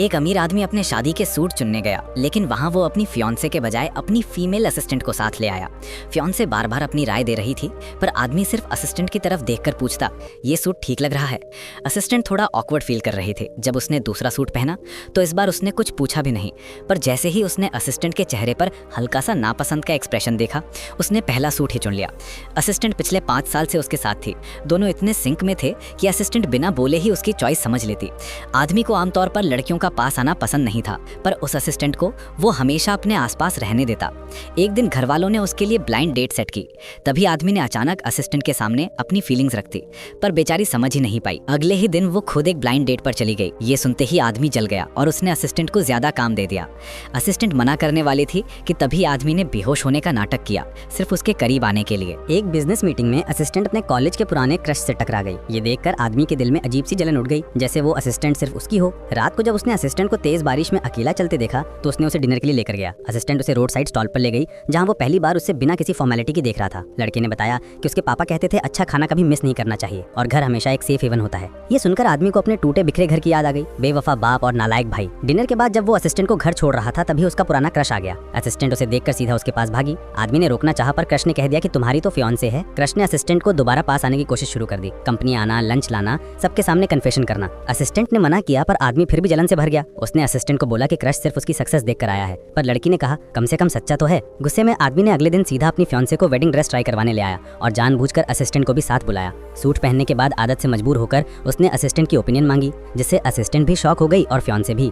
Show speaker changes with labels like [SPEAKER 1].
[SPEAKER 1] एक अमीर आदमी अपने शादी के सूट चुनने गया, लेकिन वहाँ वो अपनी फियांसे के बजाय अपनी फीमेल असिस्टेंट को साथ ले आया। फियांसे बार बार अपनी राय दे रही थी, पर आदमी सिर्फ असिस्टेंट की तरफ देखकर पूछता, ये सूट ठीक लग रहा है। असिस्टेंट थोड़ा ऑकवर्ड फील कर रही थी। जब उसने दूसरा सूट पहना तो इस बार उसने कुछ पूछा भी नहीं, पर जैसे ही उसने असिस्टेंट के चेहरे पर हल्का सा नापसंद का एक्सप्रेशन देखा, उसने पहला सूट ही चुन लिया। असिस्टेंट पिछले 5 साल से उसके साथ थी। दोनों इतने सिंक में थे कि असिस्टेंट बिना बोले ही उसकी चॉइस समझ लेती। आदमी को आमतौर पर लड़कियों का पास आना पसंद नहीं था, पर उस असिस्टेंट को वो हमेशा अपने आसपास रहने देता। एक दिन घर वालों ने उसके लिए ब्लाइंड डेट सेट की। तभी आदमी ने अचानक असिस्टेंट के सामने अपनी फीलिंग्स रख दी, पर बेचारी समझ ही नहीं पाई। अगले ही दिन वो खुद एक ब्लाइंड डेट पर चली गई। ये सुनते ही आदमी जल गया और उसने असिस्टेंट को ज्यादा काम दे दिया। असिस्टेंट मना करने वाली थी कि तभी आदमी ने बेहोश होने का नाटक किया, सिर्फ उसके करीब आने के लिए।
[SPEAKER 2] एक बिजनेस मीटिंग में असिस्टेंट अपने कॉलेज के पुराने क्रश से टकरा गई। ये देखकर आदमी के दिल में अजीब सी जलन उठ गई, जैसे वो असिस्टेंट सिर्फ उसकी हो। रात को जब उसने असिस्टेंट को तेज बारिश में अकेला चलते देखा तो उसने उसे डिनर के लिए लेकर गया। असिस्टेंट उसे रोड साइड स्टॉल पर ले गई, जहां वो पहली बार उससे बिना किसी फॉर्मेलिटी के देख रहा था। लड़के ने बताया कि उसके पापा कहते थे अच्छा खाना कभी मिस नहीं करना चाहिए और घर हमेशा एक सेफ हेवन होता है। ये सुनकर आदमी को अपने टूटे बिखरे घर की याद आ गई, बेवफा बाप और नालायक भाई। डिनर के बाद जब वो असिस्टेंट को घर छोड़ रहा था, तभी उसका पुराना क्रश आ गया। असिस्टेंट उसे देखकर सीधा उसके पास भागी। आदमी ने रोकना चाहा, पर क्रश ने कह दिया कि तुम्हारी तो फियांसे है। क्रश ने असिस्टेंट को दोबारा पास आने की कोशिश शुरू कर दी। कंपनी आना, लंच लाना, सबके सामने कन्फेशन करना। असिस्टेंट ने मना किया, पर आदमी फिर भी जलन से भर गया। उसने असिस्टेंट को बोला कि क्रश सिर्फ उसकी सक्सेस देखकर आया है, पर लड़की ने कहा कम से कम सच्चा तो है। गुस्से में आदमी ने अगले दिन सीधा अपनी फियांसे को वेडिंग ड्रेस ट्राई करवाने ले आया और जानबूझकर असिस्टेंट को भी साथ बुलाया। सूट पहनने के बाद आदत से मजबूर होकर उसने असिस्टेंट की ओपिनियन मांगी, जिससे असिस्टेंट भी शॉक हो गई और फियांसे भी।